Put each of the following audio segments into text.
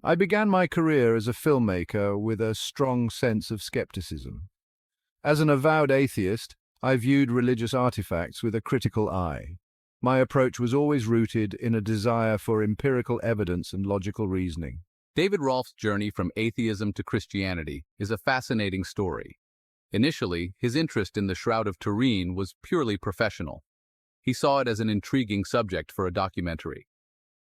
I began my career as a filmmaker with a strong sense of skepticism. As an avowed atheist, I viewed religious artifacts with a critical eye. My approach was always rooted in a desire for empirical evidence and logical reasoning. David Rolfe's journey from atheism to Christianity is a fascinating story. Initially, his interest in the Shroud of Turin was purely professional. He saw it as an intriguing subject for a documentary.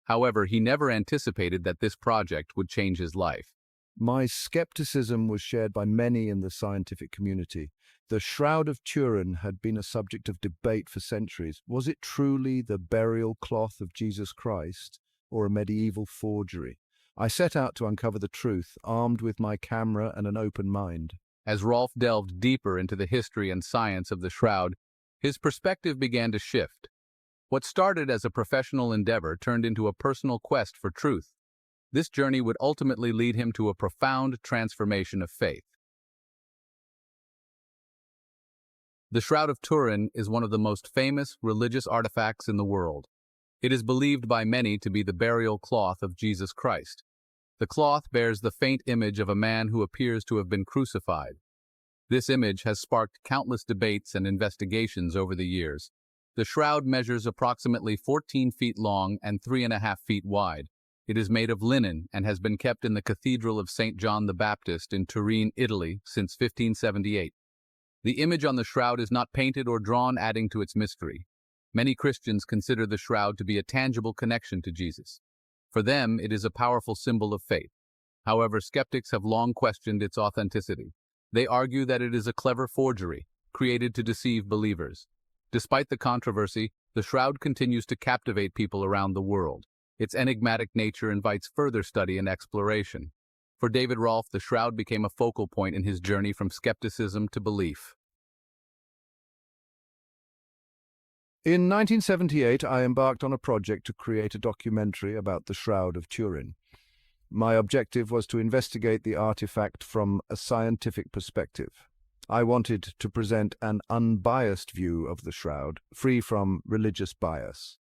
However, he never anticipated that this project would change his life. My skepticism was shared by many in the scientific community. The Shroud of Turin had been a subject of debate for centuries. Was it truly the burial cloth of Jesus Christ, or a medieval forgery? I set out to uncover the truth, armed with my camera and an open mind. As Rolfe delved deeper into the history and science of the Shroud, his perspective began to shift. What started as a professional endeavor turned into a personal quest for truth. This journey would ultimately lead him to a profound transformation of faith. The Shroud of Turin is one of the most famous religious artifacts in the world. It is believed by many to be the burial cloth of Jesus Christ. The cloth bears the faint image of a man who appears to have been crucified. This image has sparked countless debates and investigations over the years. The shroud measures approximately 14 feet long and 3.5 feet wide. It is made of linen and has been kept in the Cathedral of St. John the Baptist in Turin, Italy, since 1578. The image on the shroud is not painted or drawn, adding to its mystery. Many Christians consider the shroud to be a tangible connection to Jesus. For them, it is a powerful symbol of faith. However, skeptics have long questioned its authenticity. They argue that it is a clever forgery, created to deceive believers. Despite the controversy, the shroud continues to captivate people around the world. Its enigmatic nature invites further study and exploration. For David Rolfe, the shroud became a focal point in his journey from skepticism to belief. In 1978, I embarked on a project to create a documentary about the Shroud of Turin. My objective was to investigate the artifact from a scientific perspective. I wanted to present an unbiased view of the shroud, free from religious bias.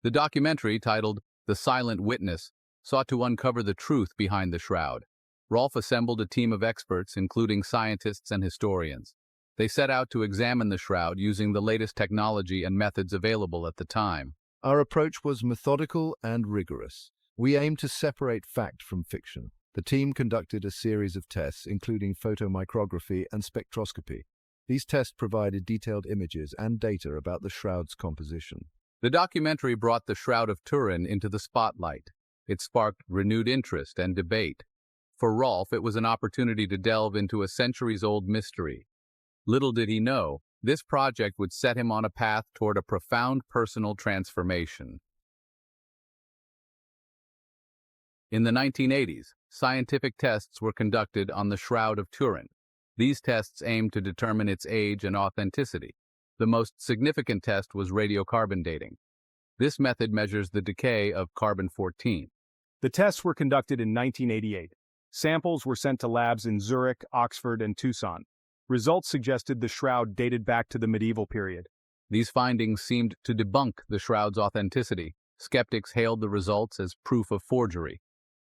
The documentary, titled The Silent Witness, sought to uncover the truth behind the shroud. Rolfe assembled a team of experts, including scientists and historians. They set out to examine the shroud using the latest technology and methods available at the time. Our approach was methodical and rigorous. We aimed to separate fact from fiction. The team conducted a series of tests, including photomicrography and spectroscopy. These tests provided detailed images and data about the shroud's composition. The documentary brought the Shroud of Turin into the spotlight. It sparked renewed interest and debate. For Rolfe, it was an opportunity to delve into a centuries-old mystery. Little did he know, this project would set him on a path toward a profound personal transformation. In the 1980s, scientific tests were conducted on the Shroud of Turin. These tests aimed to determine its age and authenticity. The most significant test was radiocarbon dating. This method measures the decay of carbon-14. The tests were conducted in 1988. Samples were sent to labs in Zurich, Oxford, and Tucson. Results suggested the shroud dated back to the medieval period. These findings seemed to debunk the shroud's authenticity. Skeptics hailed the results as proof of forgery.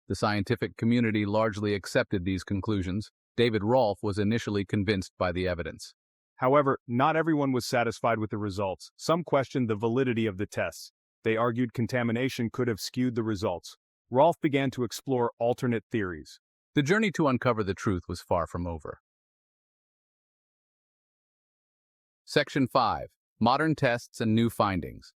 The scientific community largely accepted these conclusions. David Rolfe was initially convinced by the evidence. However, not everyone was satisfied with the results. Some questioned the validity of the tests. They argued contamination could have skewed the results. Rolfe began to explore alternate theories. The journey to uncover the truth was far from over. Section 5. Modern tests and new findings.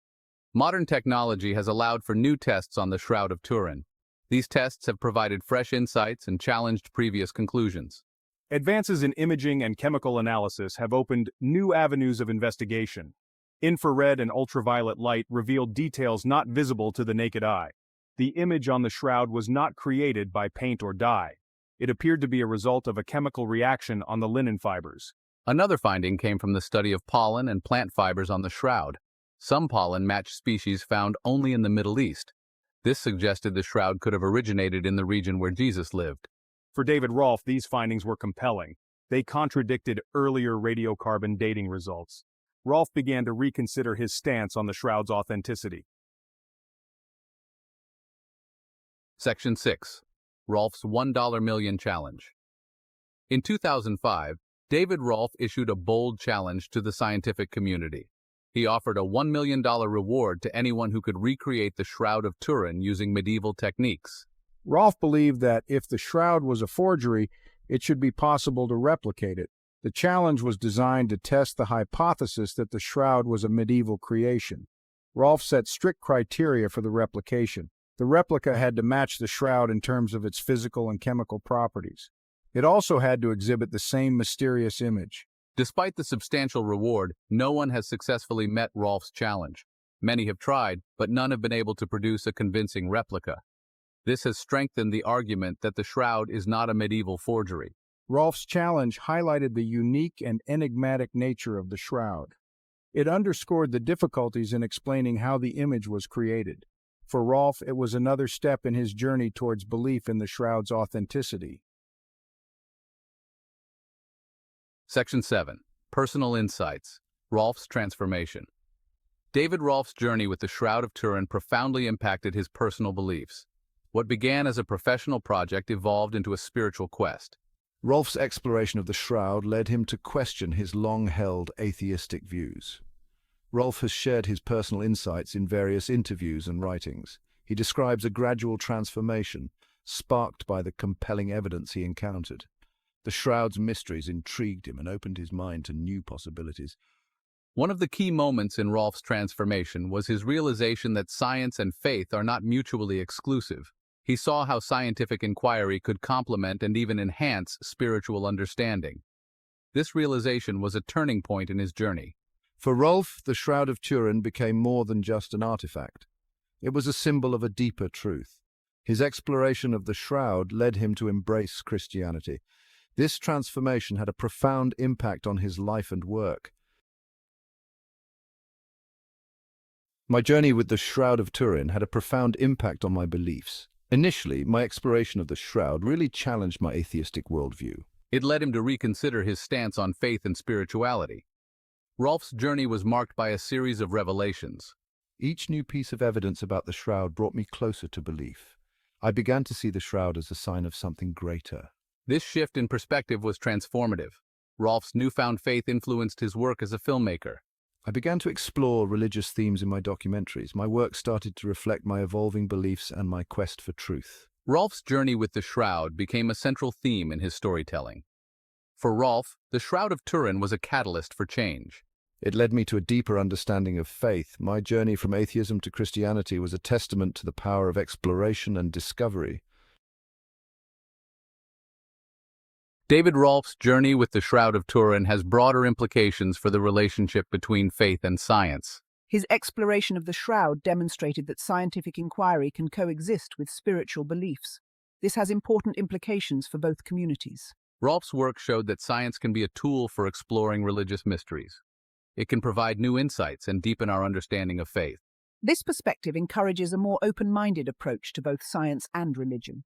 Modern technology has allowed for new tests on the Shroud of Turin. These tests have provided fresh insights and challenged previous conclusions. Advances in imaging and chemical analysis have opened new avenues of investigation. Infrared and ultraviolet light revealed details not visible to the naked eye. The image on the shroud was not created by paint or dye. It appeared to be a result of a chemical reaction on the linen fibers. Another finding came from the study of pollen and plant fibers on the shroud. Some pollen matched species found only in the Middle East. This suggested the shroud could have originated in the region where Jesus lived. For David Rolfe, these findings were compelling. They contradicted earlier radiocarbon dating results. Rolfe began to reconsider his stance on the shroud's authenticity. Section 6. Rolfe's $1 Million Challenge. In 2005, David Rolfe issued a bold challenge to the scientific community. He offered a $1 million reward to anyone who could recreate the Shroud of Turin using medieval techniques. Rolfe believed that if the shroud was a forgery, it should be possible to replicate it. The challenge was designed to test the hypothesis that the shroud was a medieval creation. Rolfe set strict criteria for the replication. The replica had to match the shroud in terms of its physical and chemical properties. It also had to exhibit the same mysterious image. Despite the substantial reward, no one has successfully met Rolfe's challenge. Many have tried, but none have been able to produce a convincing replica. This has strengthened the argument that the shroud is not a medieval forgery. Rolfe's challenge highlighted the unique and enigmatic nature of the shroud. It underscored the difficulties in explaining how the image was created. For Rolfe, it was another step in his journey towards belief in the shroud's authenticity. Section 7. Personal Insights. Rolfe's Transformation. David Rolfe's journey with the Shroud of Turin profoundly impacted his personal beliefs. What began as a professional project evolved into a spiritual quest. Rolfe's exploration of the shroud led him to question his long-held atheistic views. Rolfe has shared his personal insights in various interviews and writings. He describes a gradual transformation, sparked by the compelling evidence he encountered. The shroud's mysteries intrigued him and opened his mind to new possibilities. One of the key moments in Rolfe's transformation was his realization that science and faith are not mutually exclusive. He saw how scientific inquiry could complement and even enhance spiritual understanding. This realization was a turning point in his journey. For Rolfe, the Shroud of Turin became more than just an artifact. It was a symbol of a deeper truth. His exploration of the shroud led him to embrace Christianity. This transformation had a profound impact on his life and work. My journey with the Shroud of Turin had a profound impact on my beliefs. Initially, my exploration of the shroud really challenged my atheistic worldview. It led him to reconsider his stance on faith and spirituality. Rolfe's journey was marked by a series of revelations. Each new piece of evidence about the shroud brought me closer to belief. I began to see the shroud as a sign of something greater. This shift in perspective was transformative. Rolfe's newfound faith influenced his work as a filmmaker. I began to explore religious themes in my documentaries. My work started to reflect my evolving beliefs and my quest for truth. Rolfe's journey with the shroud became a central theme in his storytelling. For Rolfe, the Shroud of Turin was a catalyst for change. It led me to a deeper understanding of faith. My journey from atheism to Christianity was a testament to the power of exploration and discovery. David Rolfe's journey with the Shroud of Turin has broader implications for the relationship between faith and science. His exploration of the shroud demonstrated that scientific inquiry can coexist with spiritual beliefs. This has important implications for both communities. Rolfe's work showed that science can be a tool for exploring religious mysteries. It can provide new insights and deepen our understanding of faith. This perspective encourages a more open-minded approach to both science and religion.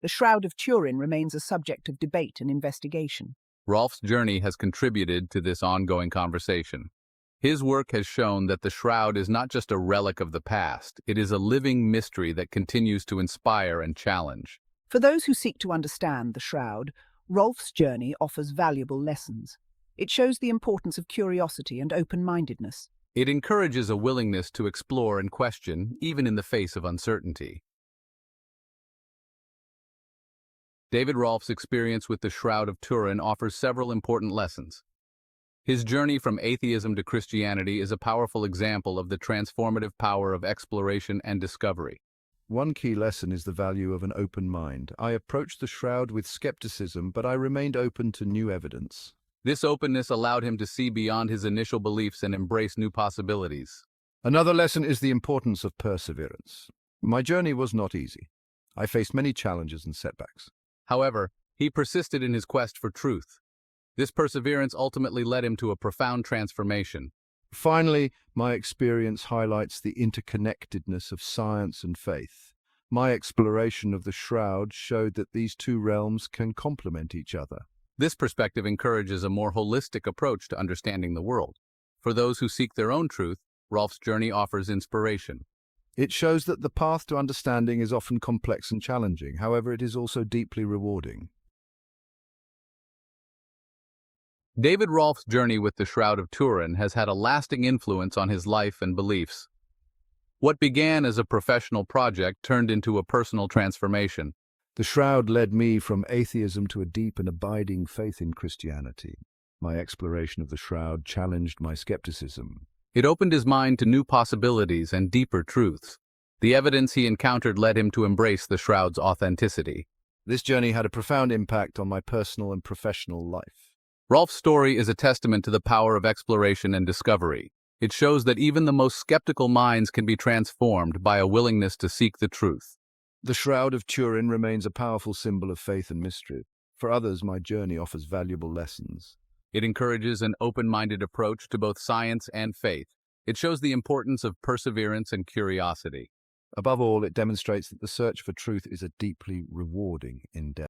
The Shroud of Turin remains a subject of debate and investigation. Rolfe's journey has contributed to this ongoing conversation. His work has shown that the shroud is not just a relic of the past, it is a living mystery that continues to inspire and challenge. For those who seek to understand the shroud, Rolfe's journey offers valuable lessons. It shows the importance of curiosity and open-mindedness. It encourages a willingness to explore and question, even in the face of uncertainty. David Rolfe's experience with the Shroud of Turin offers several important lessons. His journey from atheism to Christianity is a powerful example of the transformative power of exploration and discovery. One key lesson is the value of an open mind. I approached the shroud with skepticism, but I remained open to new evidence. This openness allowed him to see beyond his initial beliefs and embrace new possibilities. Another lesson is the importance of perseverance. My journey was not easy. I faced many challenges and setbacks. However, he persisted in his quest for truth. This perseverance ultimately led him to a profound transformation. Finally, my experience highlights the interconnectedness of science and faith. My exploration of the shroud showed that these two realms can complement each other. This perspective encourages a more holistic approach to understanding the world. For those who seek their own truth, Rolfe's journey offers inspiration. It shows that the path to understanding is often complex and challenging. However, it is also deeply rewarding. David Rolfe's journey with the Shroud of Turin has had a lasting influence on his life and beliefs. What began as a professional project turned into a personal transformation. The Shroud led me from atheism to a deep and abiding faith in Christianity. My exploration of the Shroud challenged my skepticism. It opened his mind to new possibilities and deeper truths. The evidence he encountered led him to embrace the Shroud's authenticity. This journey had a profound impact on my personal and professional life. Rolfe's story is a testament to the power of exploration and discovery. It shows that even the most skeptical minds can be transformed by a willingness to seek the truth. The Shroud of Turin remains a powerful symbol of faith and mystery. For others, my journey offers valuable lessons. It encourages an open-minded approach to both science and faith. It shows the importance of perseverance and curiosity. Above all, it demonstrates that the search for truth is a deeply rewarding endeavor.